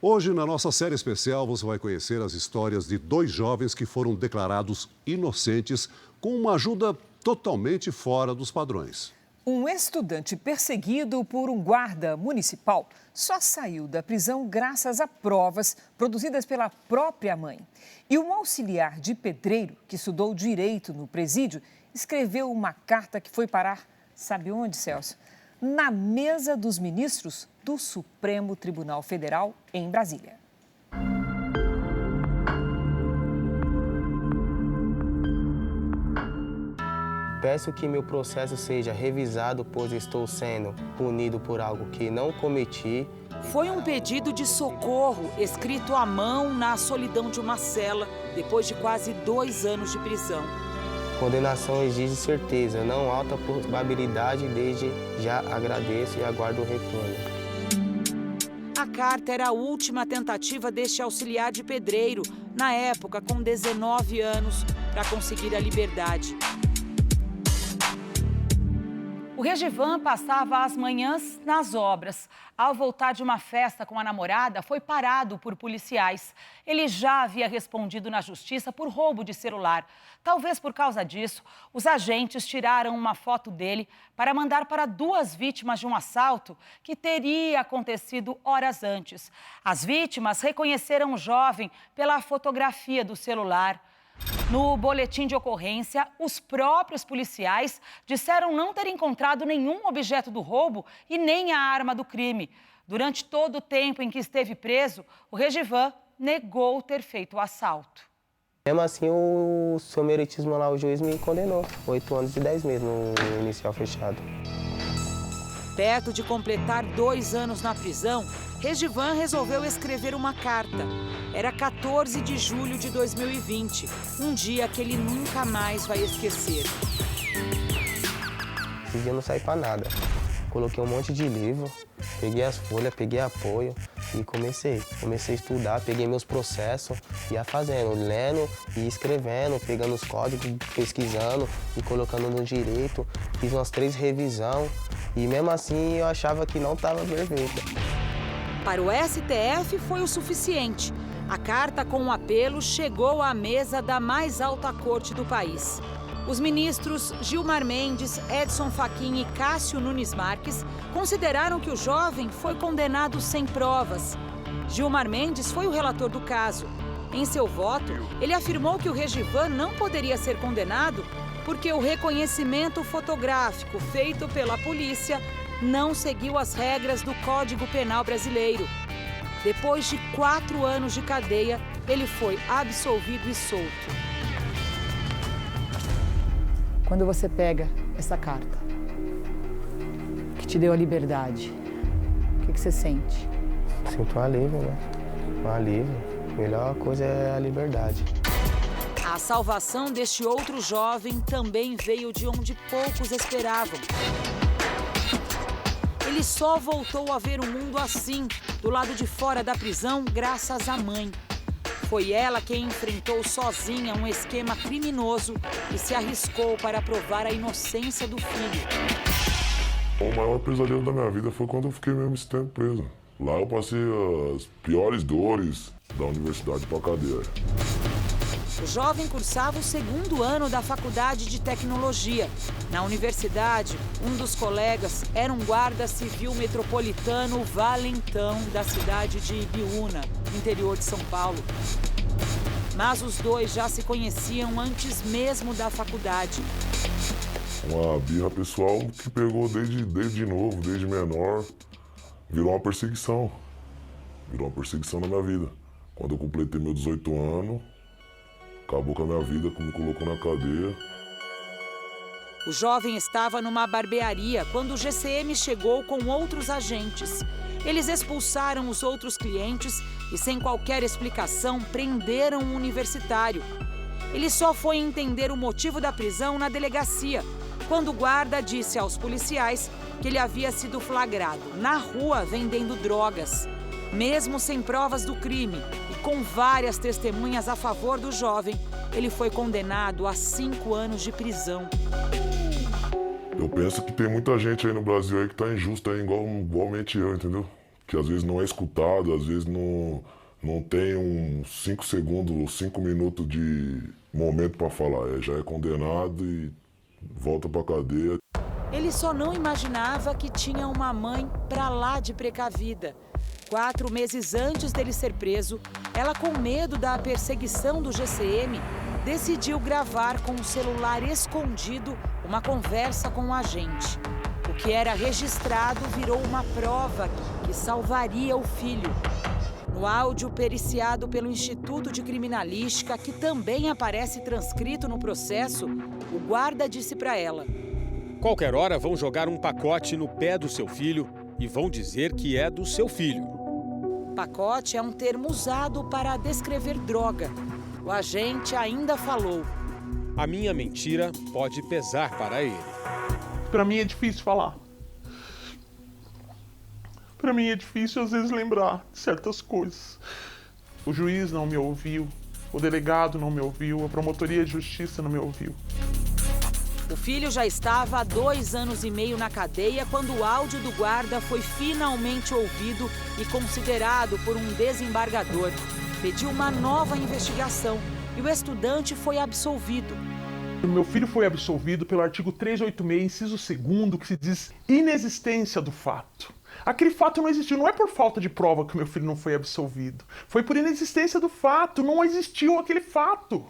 Hoje, na nossa série especial, você vai conhecer as histórias de dois jovens que foram declarados inocentes com uma ajuda totalmente fora dos padrões. Um estudante perseguido por um guarda municipal só saiu da prisão graças a provas produzidas pela própria mãe. E um auxiliar de pedreiro, que estudou direito no presídio, escreveu uma carta que foi parar, sabe onde, Celso? Na mesa dos ministros do Supremo Tribunal Federal, em Brasília. Peço que meu processo seja revisado, pois estou sendo punido por algo que não cometi. Foi um pedido de socorro escrito à mão na solidão de uma cela, depois de quase 2 anos de prisão. Condenação exige certeza, não alta probabilidade, desde já agradeço e aguardo o retorno. A carta era a última tentativa deste auxiliar de pedreiro, na época com 19 anos, para conseguir a liberdade. O Regivan passava as manhãs nas obras. Ao voltar de uma festa com a namorada, foi parado por policiais. Ele já havia respondido na justiça por roubo de celular. Talvez por causa disso, os agentes tiraram uma foto dele para mandar para 2 vítimas de um assalto que teria acontecido horas antes. As vítimas reconheceram o jovem pela fotografia do celular. No boletim de ocorrência, os próprios policiais disseram não ter encontrado nenhum objeto do roubo e nem a arma do crime. Durante todo o tempo em que esteve preso, o Regivan negou ter feito o assalto. Mesmo assim, o seu meritismo lá, o juiz me condenou. 8 anos e 10 meses no inicial fechado. Perto de completar 2 anos na prisão, Regivan resolveu escrever uma carta. Era 14 de julho de 2020, um dia que ele nunca mais vai esquecer. Esse dia eu não saí pra nada. Coloquei um monte de livro, peguei as folhas, peguei apoio e comecei a estudar, peguei meus processos, ia fazendo, lendo e escrevendo, pegando os códigos, pesquisando e colocando no direito. Fiz umas 3 revisões e mesmo assim eu achava que não estava perfeita. Para o STF foi o suficiente. A carta com o apelo chegou à mesa da mais alta corte do país. Os ministros Gilmar Mendes, Edson Fachin e Cássio Nunes Marques consideraram que o jovem foi condenado sem provas. Gilmar Mendes foi o relator do caso. Em seu voto, ele afirmou que o Regivan não poderia ser condenado porque o reconhecimento fotográfico feito pela polícia não seguiu as regras do Código Penal brasileiro. Depois de 4 anos de cadeia, ele foi absolvido e solto. Quando você pega essa carta, que te deu a liberdade, o que você sente? Sinto um alívio, né? Um alívio. A melhor coisa é a liberdade. A salvação deste outro jovem também veio de onde poucos esperavam. Ele só voltou a ver o mundo assim, do lado de fora da prisão, graças à mãe. Foi ela quem enfrentou sozinha um esquema criminoso e se arriscou para provar a inocência do filho. O maior pesadelo da minha vida foi quando eu fiquei mesmo esse tempo preso. Lá eu passei as piores dores da universidade para a cadeia. O jovem cursava o 2º ano da Faculdade de Tecnologia. Na universidade, um dos colegas era um guarda civil metropolitano valentão da cidade de Ibiúna, interior de São Paulo. Mas os dois já se conheciam antes mesmo da faculdade. Uma birra pessoal que pegou desde novo, desde menor, virou uma perseguição. Virou uma perseguição na minha vida. Quando eu completei meus 18 anos, acabou com a minha vida, me colocou na cadeia. O jovem estava numa barbearia quando o GCM chegou com outros agentes. Eles expulsaram os outros clientes e, sem qualquer explicação, prenderam o universitário. Ele só foi entender o motivo da prisão na delegacia, quando o guarda disse aos policiais que ele havia sido flagrado na rua vendendo drogas. Mesmo sem provas do crime e com várias testemunhas a favor do jovem, ele foi condenado a 5 anos de prisão. Eu penso que tem muita gente aí no Brasil aí que tá injusta aí, igualmente eu, entendeu? que às vezes não é escutado, às vezes não tem uns 5 segundos, 5 minutos de momento para falar. Já é condenado e volta para cadeia. Ele só não imaginava que tinha uma mãe pra lá de precavida. 4 meses antes dele ser preso, ela, com medo da perseguição do GCM, decidiu gravar com o celular escondido uma conversa com o agente. O que era registrado virou uma prova que salvaria o filho. No áudio periciado pelo Instituto de Criminalística, que também aparece transcrito no processo, o guarda disse para ela: qualquer hora vão jogar um pacote no pé do seu filho e vão dizer que é do seu filho. Pacote é um termo usado para descrever droga. O agente ainda falou: a minha mentira pode pesar para ele. Para mim é difícil falar. Para mim é difícil às vezes lembrar de certas coisas. O juiz não me ouviu, o delegado não me ouviu, a promotoria de justiça não me ouviu. O filho já estava há 2 anos e meio na cadeia quando o áudio do guarda foi finalmente ouvido e considerado por um desembargador. Pediu uma nova investigação e o estudante foi absolvido. O meu filho foi absolvido pelo artigo 386, inciso 2º, que se diz inexistência do fato. Aquele fato não existiu, não é por falta de prova que o meu filho não foi absolvido. Foi por inexistência do fato, não existiu aquele fato.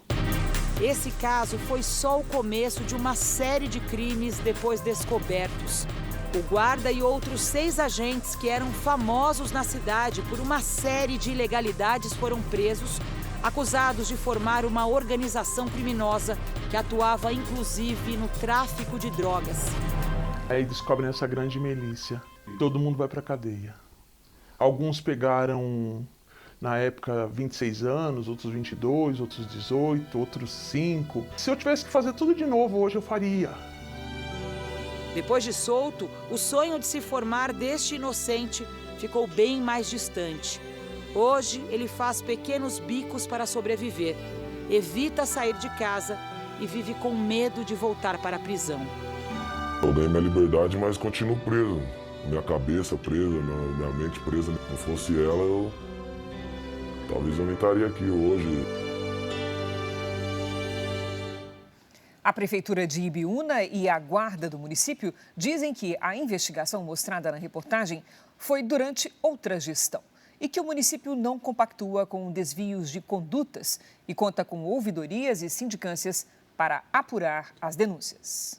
Esse caso foi só o começo de uma série de crimes depois descobertos. O guarda e outros 6 agentes que eram famosos na cidade por uma série de ilegalidades foram presos, acusados de formar uma organização criminosa que atuava inclusive no tráfico de drogas. Aí descobrem essa grande milícia. Todo mundo vai pra cadeia. Alguns pegaram, na época, 26 anos, outros 22, outros 18, outros 5. Se eu tivesse que fazer tudo de novo hoje, eu faria. Depois de solto, o sonho de se formar deste inocente ficou bem mais distante. Hoje, ele faz pequenos bicos para sobreviver, evita sair de casa e vive com medo de voltar para a prisão. Eu ganhei minha liberdade, mas continuo preso. Minha cabeça presa, minha mente presa. Se não fosse ela, talvez eu nem estaria aqui hoje. A Prefeitura de Ibiúna e a Guarda do município dizem que a investigação mostrada na reportagem foi durante outra gestão e que o município não compactua com desvios de condutas e conta com ouvidorias e sindicâncias para apurar as denúncias.